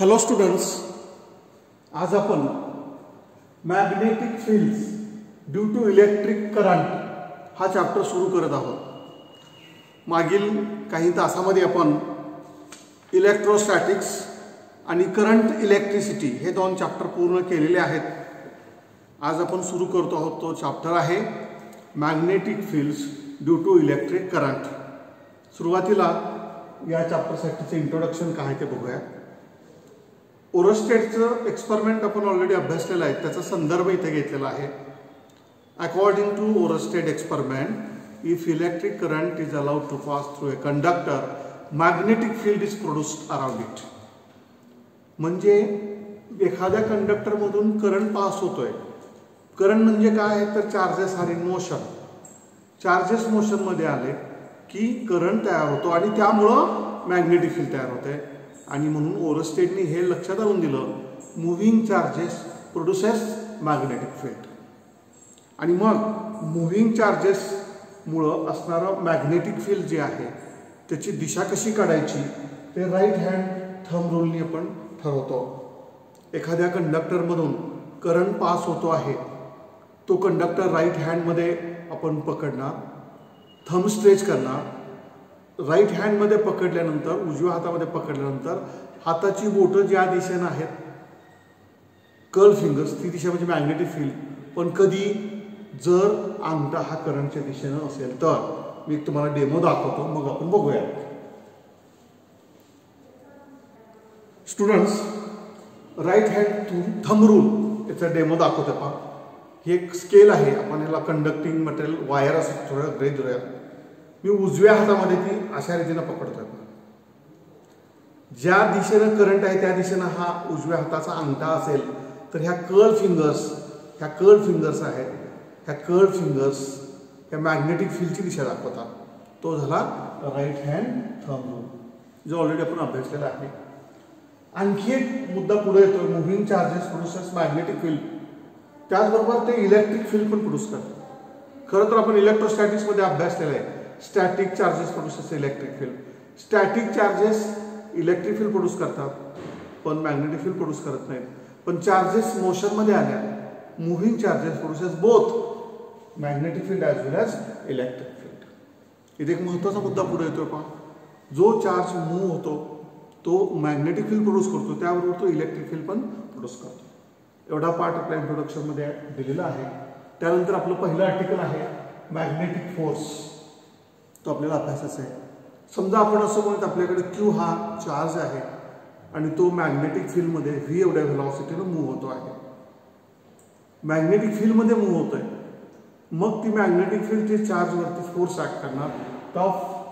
Hello students, आज आपण magnetic fields due to electric current हा चॅप्टर सुरू करत आहोत। मागील काही तासामध्ये आपण इलेक्ट्रोस्टॅटिक्स आणि करंट इलेक्ट्रिसिटी हे दोन चॅप्टर पूर्ण केलेले आहेत। आज आपण सुरू करतो आहोत तो चॅप्टर आहे magnetic fields due to electric current. सुरुवातीला या चॅप्टरसाठीचे इंट्रोडक्शन काय ते बघूया। ओरस्टेडचं एक्सपेरिमेंट आपण ऑलरेडी अभ्यासलेला आहे, त्याचा संदर्भ इथे घेतलेला आहे। According to Oersted experiment, if electric current is allowed to pass through a conductor, magnetic field is produced around it. म्हणजे एखाद्या कंडक्टरमधून करंट पास होतोय। करंट म्हणजे काय आहे तर charges are in motion. Charges मोशनमध्ये आले की करंट तयार होतो आणि त्यामुळं मॅग्नेटिक फील्ड तयार होते। आणि म्हणून ओरस्टेडने हे लक्षात आणून दिलं, moving charges produces magnetic field. आणि मग मुव्हिंग चार्जेसमुळं असणारं मॅग्नेटिक फील्ड जे आहे त्याची दिशा कशी काढायची ते राईट हँड थंब रूलने आपण ठरवतो। एखाद्या कंडक्टरमधून करंट पास होतो आहे, तो कंडक्टर राईट हँडमध्ये आपण पकडणार, थंब स्ट्रेच करणार। राईट हँडमध्ये पकडल्यानंतर, उजव्या हातामध्ये पकडल्यानंतर हाताची बोटं ज्या दिशेने आहेत, कर्ल फिंगर्स, ती दिशा म्हणजे मॅग्नेटिक फील्ड। पण कधी जर अंगठा हा करंटच्या दिशेने असेल तर मी तुम्हाला डेमो दाखवतो, मग आपण बघूया। Students, right hand thumb rule याचा डेमो दाखवतो पहा। हे एक स्केल आहे, आपण याला कंडक्टिंग मटेरियल वायर असं थोडं ग्रे धरूया। मी उजव्या हातामध्ये ती अशा रीतीने पकडतोय। ज्या दिशेने करंट आहे त्या दिशेने हा उजव्या हाताचा अंगठा असेल तर ह्या कर्ल फिंगर्स आहेत, ह्या कर्ल फिंगर्स ह्या मॅग्नेटिक फील्डची दिशा दाखवतात। तो झाला राईट हँड थंब रूल, जो ऑलरेडी आपण अभ्यासलेला आहे। आणखी एक मुद्दा पुढे येतोय, moving charges produces magnetic field. त्याचबरोबर ते इलेक्ट्रिक फील्ड पण प्रोड्यूस करतात। खरं तर आपण इलेक्ट्रोस्टॅटिक्समध्ये अभ्यासलेलं आहे, static charges produces electric field. Static charges electric field produce करतात पण मॅग्नेटिक फील्ड प्रोड्यूस करत नाहीत। पण चार्जेस मोशनमध्ये आल्या, moving charges produces both magnetic field as well as electric field. इथे एक महत्त्वाचा मुद्दा पुढे येतोय पहा, जो चार्ज मूव्ह होतो तो मॅग्नेटिक फील्ड प्रोड्यूस करतो, त्याबरोबर तो इलेक्ट्रिक फील्ड पण प्रोड्यूस करतो। एवढा पार्ट आपल्या इंट्रोडक्शनमध्ये दिलेला आहे। त्यानंतर आपलं पहिलं आर्टिकल आहे मॅग्नेटिक फोर्स, तो आपल्याला अभ्यासाचा आहे। समजा आपण असं म्हणत आपल्याकडे क्यू हा चार्ज आहे आणि तो मॅग्नेटिक फील्डमध्ये व्ही एवढ्या व्हेलॉसिटीने मूव्ह होतो आहे। मॅग्नेटिक फील्डमध्ये मूव्ह होतोय, मग ती मॅग्नेटिक फील्ड ते चार्जवरती फोर्स ॲक्ट करणार।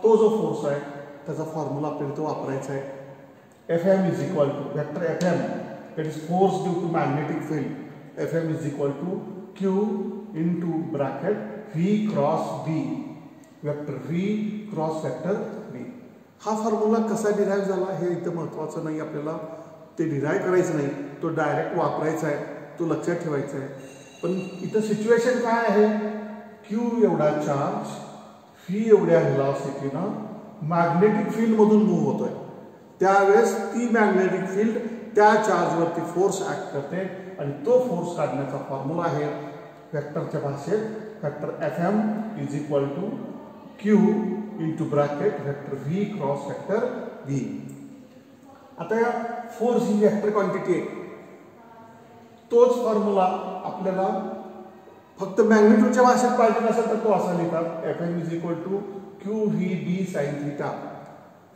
तो जो फोर्स आहे त्याचा फॉर्म्युला आपल्याला तो वापरायचा आहे। Fm is equal to vector Fm, that is force due to magnetic field. Fm is equal to Q into bracket V cross B, vector V cross vector B। हा फॉर्म्युला कसा derive झाला हे इथं महत्त्वाचं नाही, आपल्याला ते डिराईव्ह करायचं नाही, तो डायरेक्ट वापरायचा आहे, तो लक्षात ठेवायचा आहे। पण इथं सिच्युएशन काय आहे, Q एवढा चार्ज V एवढ्या व्हेलॉसिटीनं मॅग्नेटिक फील्डमधून मूव्ह होतोय, त्यावेळेस ती मॅग्नेटिक फील्ड त्या चार्जवरती फोर्स ॲक्ट करते आणि तो फोर्स काढण्याचा फॉर्म्युला आहे वेक्टरच्या भाषेत vector Fm is equal to Q into bracket vector V cross vector B। आता या फोर्स ही वेक्टर क्वांटिटी आहे, तोच फॉर्म्युला आपल्याला फक्त मॅग्निट्यूडच्या भाषेत पाहिजे नसेल तर तो असा लिहितात, Fm is equal to QVB sine theta.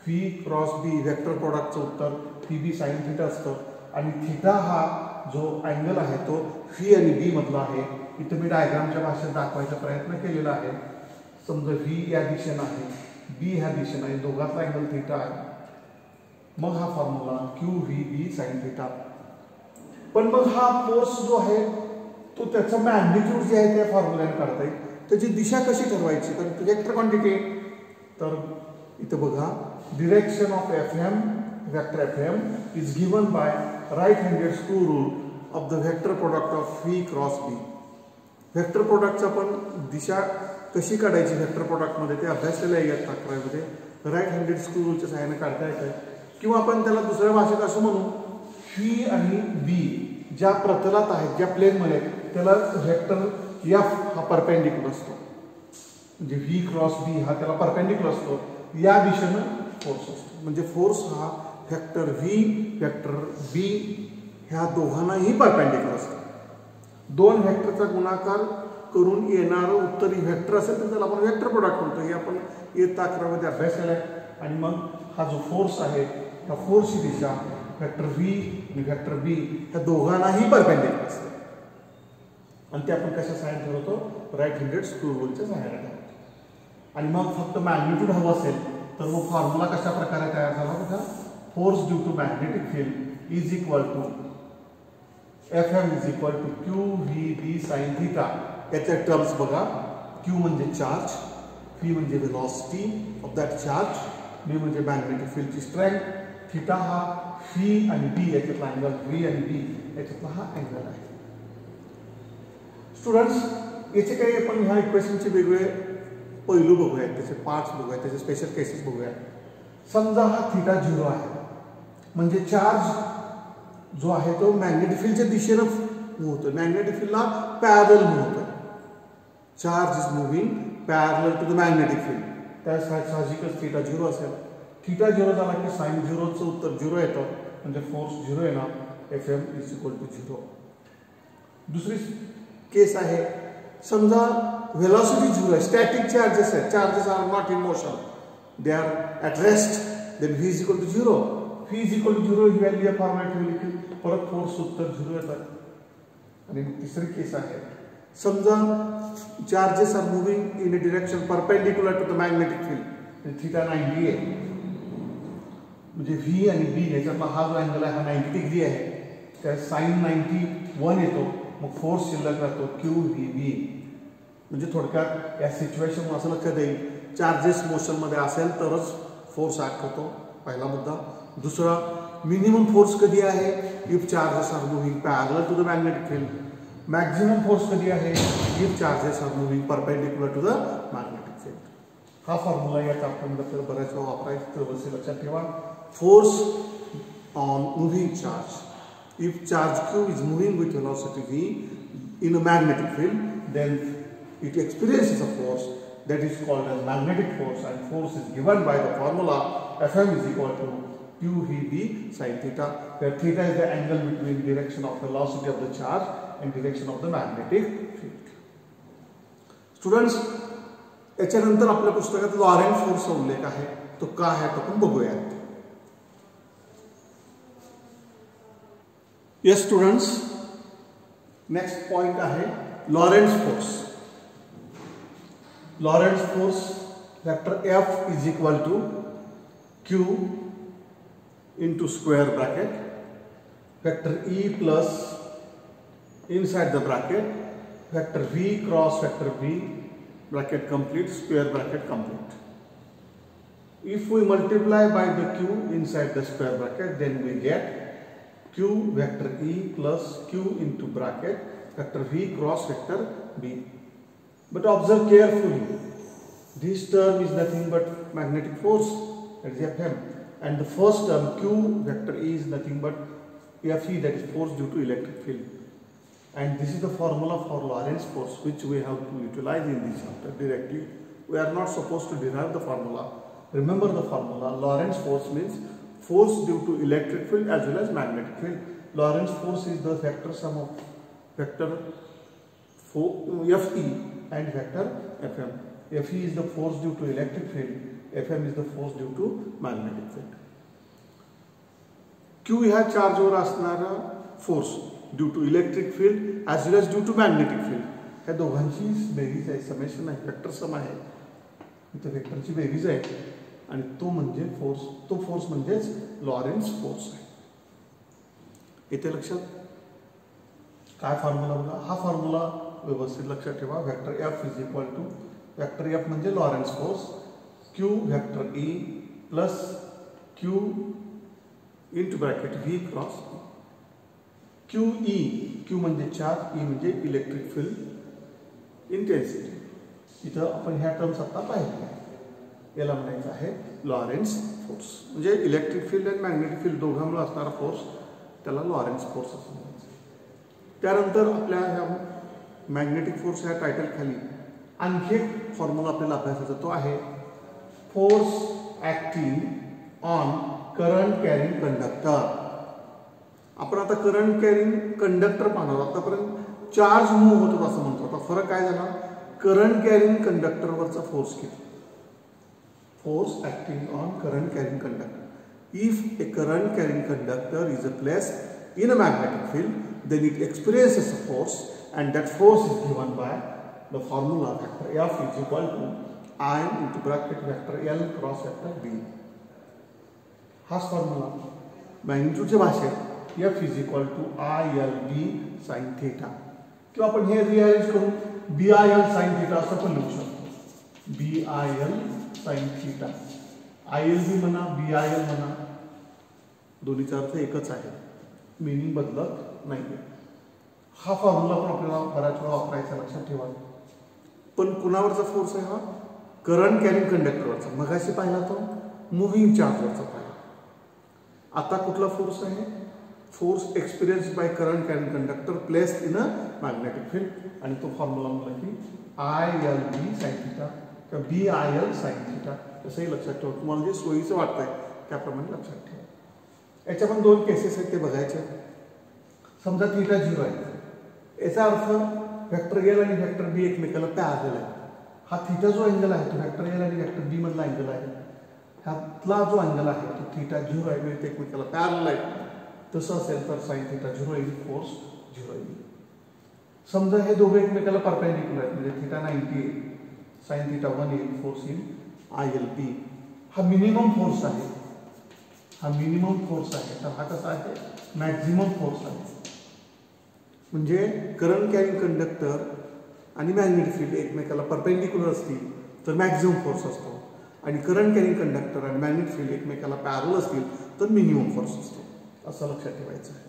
V cross B vector प्रोडक्टचं उत्तर VB साइन थिटा असतं आणि थिटा हा जो अँगल आहे तो V आणि B मधला आहे। इथं मी डायग्रामच्या भाषेत दाखवायचा प्रयत्न केलेला आहे। समजा V या दिशेने आहे, B ह्या दिशेने आहे, दोघांचा अँगल थिटा आहे, मग हा फॉर्म्युला QVB साइन थिटा। पण मग हा फोर्स जो आहे तो त्याचं मॅग्निट्यूड जे आहे त्या फॉर्म्युल्याने काढता येईल। त्याची दिशा कशी ठरवायची तर वेक्टर क्वांटिटी, तर इथं बघा direction of Fm vector Fm is given by right handed screw rule of the vector product of V cross B। Vector प्रोडक्टचा पण दिशा कशी काढायची वेक्टर प्रोडक्टमध्ये ते अभ्यासलेलं आहे या 11वीमध्ये। राइट हँडेड स्क्रू रूलच्या सहाय्याने काढता येतं, किंवा आपण त्याला दुसऱ्या भाषेत असं म्हणू व्ही आणि बी ज्या प्रतलात आहेत, ज्या प्लेनमध्ये त्याला व्हेक्टर एफ हा परपेंडिक्युलर असतो, म्हणजे व्ही क्रॉस बी हा त्याला परपेंडिक्युलर असतो, या दिशेनं फोर्स असतो. म्हणजे फोर्स हा व्हेक्टर व्ही व्हेक्टर बी ह्या दोघांनाही परपेंडिक्युलर असतो. दोन व्हेक्टरचा गुणाकार करून येणारं उत्तर व्हेक्टर असेल तर त्याला आपण व्हेक्टर प्रोडक्ट म्हणतो. हे आपण इयत्ता 11मध्ये अभ्यास केला आहे. आणि मग हा जो फोर्स आहे त्या फोर्सची दिशा व्हेक्टर व्ही आणि व्हेक्टर बी ह्या दोघांनाही परपेंडिक्युलर असते. आणि ते आपण कशा सहाय्याने ठरवतो? राईट हँडेड स्क्रू रूलच्या सहाय्याने ठरवतो. आणि मग फक्त मॅग्निट्यूड हवं असेल तर मग फॉर्म्युला कशा प्रकारे तयार झाला बघा. Force due to magnetic field is equal to Fm is equal to Q V B sine theta. याचे टर्म्स बघा. क्यू म्हणजे चार्ज, व्ही म्हणजे velocity of that charge, B म्हणजे मॅग्नेटिक फील्डची स्ट्रेंथ, थिटा हा व्ही आणि बी याच्यातला angle, V आणि बी याच्यातला हा अँगल आहे. स्टुडंट्स, याचे काही आपण ह्या इक्वेशनचे वेगवेगळे पैलू बघूया, त्याचे पार्ट्स बघूया, त्याचे स्पेशल केसेस बघूया. समजा हा थिटा 0 आहे, म्हणजे चार्ज जो आहे तो मॅग्नेटिक फील्डच्या दिशेनं मूव्ह होतो, मॅग्नेटिक फील्डला पॅरलल मूव्ह होतो. Charge is moving parallel to the magnetic field. त्या साहजिकच थिटा 0 असेल. थिटा 0 झाला की साइन 0चं उत्तर 0 येतं, म्हणजे फोर्स 0 येणार. Fm is equal to 0. दुसरी केस आहे, समजा व्हेलॉसिटी 0 आहे, स्टॅटिक चार्जेस आहेत, charges are not in motion, they are at rest, then V is equal to 0. V is equal to 0 ही व्हॅल्यू या फॉर्मॅट ठेवली की परत फोर्स उत्तर 0 येतात. आणि तिसरी केस आहे, समजा charges are moving in a direction perpendicular to the magnetic field, theta 90 आहे, म्हणजे व्ही आणि बी याच्यातला हा जो अँगल आहे हा 90 डिग्री आहे, त्या साइन 91 येतो, मग फोर्स शिल्लक राहतो क्यू व्ही बी. म्हणजे थोडक्यात या सिच्युएशन असं लक्षात येईल, चार्जेस मोशनमध्ये असेल तरच फोर्स ॲक्ट होतो, पहिला मुद्दा. दुसरा, मिनिमम फोर्स कधी आहे? If charges are moving parallel to the magnetic field. Maximum force कधी आहे? If charges are moving perpendicular to the magnetic field. हा फॉर्म्युला या चॅप्टरमध्ये आपल्याला बऱ्याच वेळा वापरायचा, व्यवस्थित लक्षात ठेवा. Force on moving charge, if charge q is moving with velocity v in a magnetic field, then it experiences a force that is called as magnetic force, and force is given by the formula Fm is equal to q v b sin theta, where theta is the angle between direction of velocity of the charge and direction of the magnetic field. Students, याच्यानंतर आपल्या पुस्तकात Laurent फोर्सचा उल्लेख आहे, तो काय आहे तो आपण बघूयात. Yes students, next point आहे Lorentz force. Lorentz force vector F is equal to Q into square bracket vector E plus inside the bracket vector V cross vector B bracket complete square bracket complete. If we multiply by the Q inside the square bracket, then we get Q vector E plus Q into bracket vector V cross vector B. But observe carefully, this term is nothing but magnetic force, that is Fm, and the first term Q vector E is nothing but Fe, that is force due to electric field. And this is the formula for Lorentz force, which we have to utilize in this chapter directly. We are not supposed to derive the formula. Remember the formula. Lorentz force means force due to electric field as well as magnetic field. Lorentz force is the vector sum of vector Fe and vector Fm. Fe is the force due to electric field, Fm is the force due to magnetic field. Q ह्या चार्जवर असणारा force due to electric field as well as due to magnetic field, ह्या दोघांची बेरीज आहे, summation आहे, vector sum आहे, इथं वेक्टरची बेरीज आहे, आणि तो म्हणजे फोर्स, तो फोर्स म्हणजेच लॉरेंट्स फोर्स आहे. इथे लक्षात काय फॉर्म्युला बघा, हा फॉर्म्युला व्यवस्थित लक्षात ठेवा. Vector F is equal to vector F म्हणजे Lorentz force, Q vector E plus Q into bracket V cross Q E. Q म्हणजे चार्ज, E म्हणजे इलेक्ट्रिक फील्ड इंटेन्सिटी. इथं आपण ह्या टर्म्स आता पाहिल्या, याला म्हणायचं आहे लॉरेंट्स फोर्स, म्हणजे इलेक्ट्रिक फील्ड आणि मॅग्नेटिक फील्ड दोघांमुळे असणारा फोर्स त्याला लॉरेन्स फोर्स असं म्हणायचं. त्यानंतर आपल्या ह्या मॅग्नेटिक फोर्स ह्या टायटल खाली आणखी एक फॉर्म्युला आपल्याला अभ्यासाचा तो आहे force acting on current carrying conductor. आपण आता करंट कॅरिंग कंडक्टर पाहणार. आतापर्यंत चार्ज मूव्ह होतात असं म्हणतो. आता फरक काय झाला, करंट कॅरिंग कंडक्टरवरचा फोर्स किती. Force acting on current carrying conductor. If A current carrying conductor is placed in a magnetic field, then it experiences a force, and that force is given by the formula vector F is equal to I into bracket vector L cross vector B. हाच formula मॅग्निट्यूडच्या भाषेत F is equal to ILB sin theta, किंवा आपण हे rearrange करून BIL sin theta असं पण लिहू शकतो. BIL sin theta, ILB म्हणा BIL म्हणा, दोन्हीचा अर्थ एकच आहे, मीनिंग बदलत नाही. हा फॉर्म्युला पण आपल्याला बऱ्याच वेळा वापरायचा, लक्षात ठेवा. पण कुणावरचा फोर्स आहे हा, करंट कॅरिंग कंडक्टरवरचा. मगाशी पाहिला तो मुव्हिंग चार्जवरचा पाहिला. आता कुठला फोर्स आहे, force experience by current carrying conductor placed in a magnetic field, आणि तो फॉर्म्युला म्हणला की ILB sin थीटा किंवा BIL sin थीटा. तसंही लक्षात ठेवा, तुम्हाला जे सोयीचं वाटतंय त्याप्रमाणे लक्षात ठेवा. याच्या पण दोन केसेस आहेत ते बघायचे. समजा थीटा 0 आहे, याचा अर्थ व्हेक्टर एल आणि व्हेक्टर बी एकमेकाला पॅरलल आहे. हा थीटा जो अँगल आहे तो व्हेक्टर एल आणि व्हेक्टर बी मधला अँगल आहे. ह्यातला जो अँगल आहे तो थीटा 0 आहे, म्हणजे ते एकमेकाला पॅरलल आहे. तसं असेल तर साइन थीटा 0 येईल, फोर्स 0 येईल. समजा हे दोघे एकमेकाला परपेंडिक्युलर आहेत, म्हणजे थीटा 90 येईल, साइन थीटा 1 येईल, फोर्स येईल ILB. हा मिनिमम फोर्स आहे, हा मिनिमम फोर्स आहे. तर हा कसा आहे, मॅक्झिमम फोर्स आहे. म्हणजे करंट कॅरिंग कंडक्टर आणि मॅग्नेटिक फील्ड एकमेकाला परपेंडिक्युलर असतील तर मॅक्झिमम फोर्स असतो, आणि करंट कॅरिंग कंडक्टर आणि मॅग्नेटिक फील्ड एकमेकाला पॅरलल असतील तर मिनिमम फोर्स असतो, असं लक्षात ठेवायचं आहे.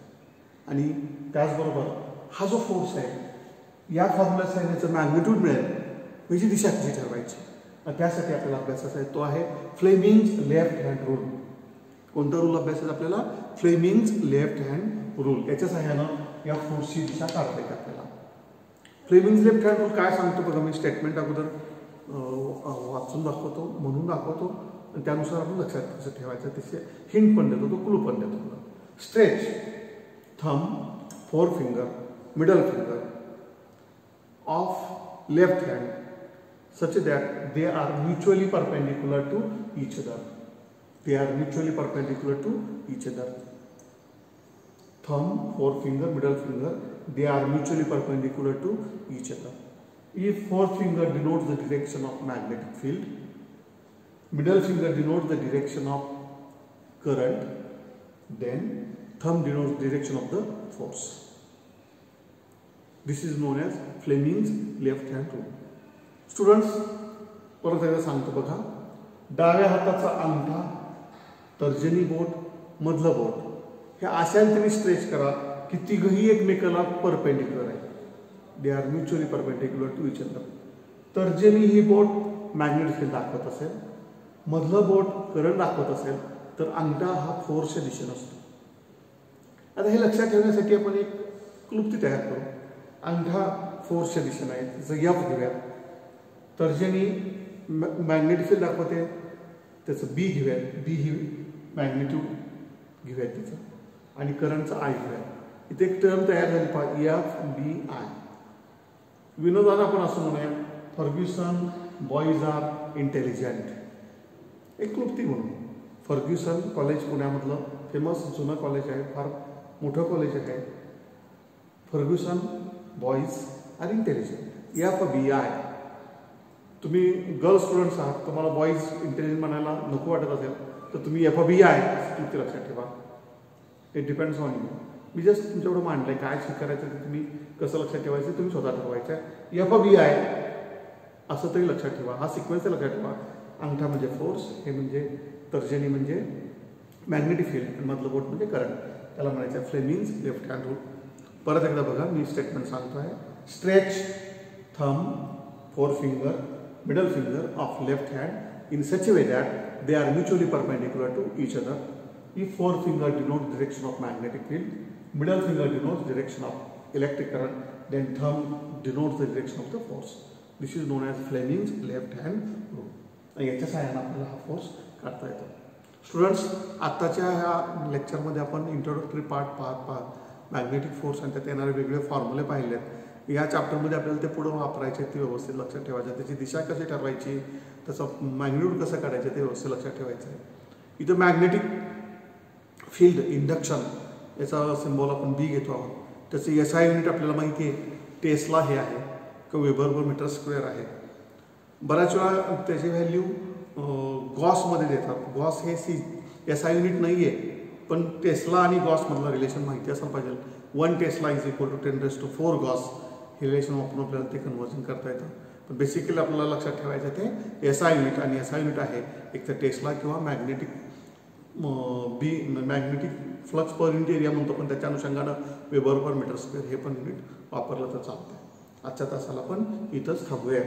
आणि त्याचबरोबर हा जो फोर्स आहे या फॉर्म्युला याचं मॅग्निट्यूड मिळेल, म्हणजे दिशा कशी ठरवायची. त्यासाठी आपल्याला अभ्यासाचा आहे तो आहे फ्लेमिंग्स लेफ्ट हँड रूल. कोणता रूल अभ्यासाचा आपल्याला, फ्लेमिंग्स लेफ्ट हँड रूल. याच्या सहाय्यानं या फोर्सची दिशा काढता येते आपल्याला. फ्लेमिंग्स लेफ्ट हँड रूल काय सांगतो बघा, मी स्टेटमेंट अगोदर वाचून दाखवतो, म्हणून दाखवतो, आणि त्यानुसार आपण लक्षात कसं ठेवायचं त्याचे हिंट पण देतो, तो क्लू पण देतो. Stretch thumb, four finger, middle finger of left hand such that they are mutually perpendicular to each other. They are mutually perpendicular to each other. Thumb, forefinger, middle finger, they are mutually perpendicular to each other. If forefinger denotes the direction of magnetic field, middle finger denotes the direction of current, then thumb denotes direction of the force. This is known as Fleming's left hand rule. Students परत एकदा सांगतो बघा, डाव्या हाताचा अंगठा, तर्जनी बोट, मधलं बोट हे अशाने तुम्ही स्ट्रेच करा की तिघही एकमेकाला परपेंडिक्युलर आहे. They are mutually perpendicular to each other. तर्जनी ही बोट मॅग्नेटिक फील्ड दाखवत असेल, मधलं बोट करंट दाखवत असेल, तर अंगठा हा फोर्सच्या दिशेने असतो. आता हे लक्षात ठेवण्यासाठी आपण एक क्लुप्ती तयार करू. अंगठा फोर्सच्या दिशेने आहे, त्याचं F घेऊयात. तर्जनी मॅग्नेटिक फील्ड दाखवते, त्याचं B घेऊयात, B ही मॅग्नेट्यूड घेऊयात त्याचं, आणि करंटचा I घेऊयात. इथे एक टर्म तयार झाली पाहिजे FBI. विनोदानं आपण असं म्हणूया, फर्ग्युसन बॉईज आर इंटेलिजंट. एक क्लुप्ती म्हणून. फर्ग्युसन कॉलेज पुण्यामधलं फेमस जुनं कॉलेज आहे, फार मोठं कॉलेज आहे. Fergusson boys are intelligent. FBI. तुम्ही गर्ल स्टुडंट्स आहात, तुम्हाला बॉईज इंटेलिजंट म्हणायला नको वाटत असेल तर तुम्ही FBI क्लुप्ती लक्षात ठेवा. It depends on you. Me just तुमच्याकडं मांडलंय, काय शिकायचं ते तुम्ही कसं लक्षात ठेवायचं तुम्ही स्वतः ठरवायचं आहे. FBI असं तरी लक्षात ठेवा. हा सिक्वेन्स लक्षात ठेवा. अंगठा म्हणजे फोर्स, हे म्हणजे तर्जनी म्हणजे मॅग्नेटिक फील्ड, आणि मधलं बोट म्हणजे करंट. त्याला म्हणायचं आहे फ्लेमिंग्स लेफ्ट हँड रूल. परत एकदा बघा, मी स्टेटमेंट सांगतो आहे. Stretch thumb, four finger, middle finger of left hand in such a way that they are mutually perpendicular to each other. If forefinger denotes direction of magnetic field, middle finger denotes direction of electric current, then thumb denotes the direction of the force. This is known as Fleming's left hand rule. आणि याच्या सहाय्याने आपल्याला हा force काढता येतो. Students, आत्ताच्या ह्या लेक्चरमध्ये आपण इंट्रोडक्टरी पार्ट पाहत मॅग्नेटिक फोर्स आणि त्यात येणारे वेगळे फॉर्म्युले पाहिले आहेत. या चॅप्टरमध्ये आपल्याला ते पुढे वापरायचे, ते व्यवस्थित लक्षात ठेवायचे, त्याची दिशा कशी ठरवायची, त्याचं मॅग्निट्यूड कसं काढायचं ते व्यवस्थित लक्षात ठेवायचं आहे. इथं मॅग्नेटिक फील्ड इंडक्शन याचा सिम्बॉल आपण बी घेतो आहोत. त्याचं SI युनिट आपल्याला माहिती आहे, टेस्ला हे आहे किंवा वेबर/मीटर² आहे. बऱ्याच वेळा त्याची व्हॅल्यू गॉसमध्ये देतात. गॉस हे SI युनिट नाही आहे, पण टेस्ला आणि गॉसमधलं रिलेशन माहिती असलं पाहिजे. 1 tesla is equal to 10⁴ gauss हे रिलेशन वापरून आपल्याला ते कन्व्हर्जन करता येतं. पण बेसिकली आपल्याला लक्षात ठेवायचं ते SI युनिट, आणि SI युनिट आहे एक तर टेस्ला किंवा magnetic magnetic flux per unit area म्हणतो, पण त्याच्या अनुषंगानं वेबर/मीटर² हे पण युनिट वापरलं तर चालतं. आजच्या तासाला पण इथंच थांबूया.